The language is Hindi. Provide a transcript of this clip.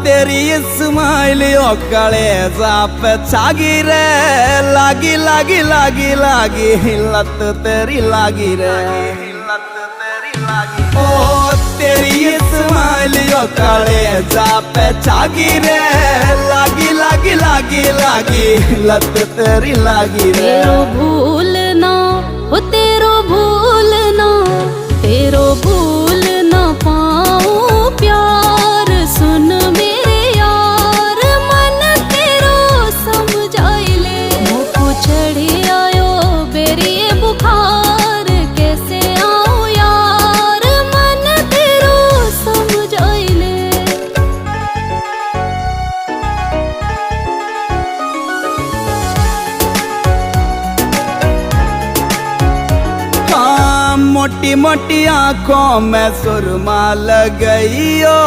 तेरी स्माइल कलेजा पे छागी रे, लागी लागी लागी लागी लत तेरी लागी रे, लत तेरी लागी। ओ तेरी स्माइल कलेजा पे छागी रे, लागी लागी लागी लागी लत तेरी लागी रे। तेरो भूलना हो तेरो भूलना, तेरो भूल ना पाऊं प्यार। सुन मेरे यार मन तेरो समझाई ले, मुझको चढ़ी आयो बेरी बुखार। कैसे आऊं यार मन तेरो समझाई ले। मोटी मोटी आंखों में सुरमा लग गई ओ।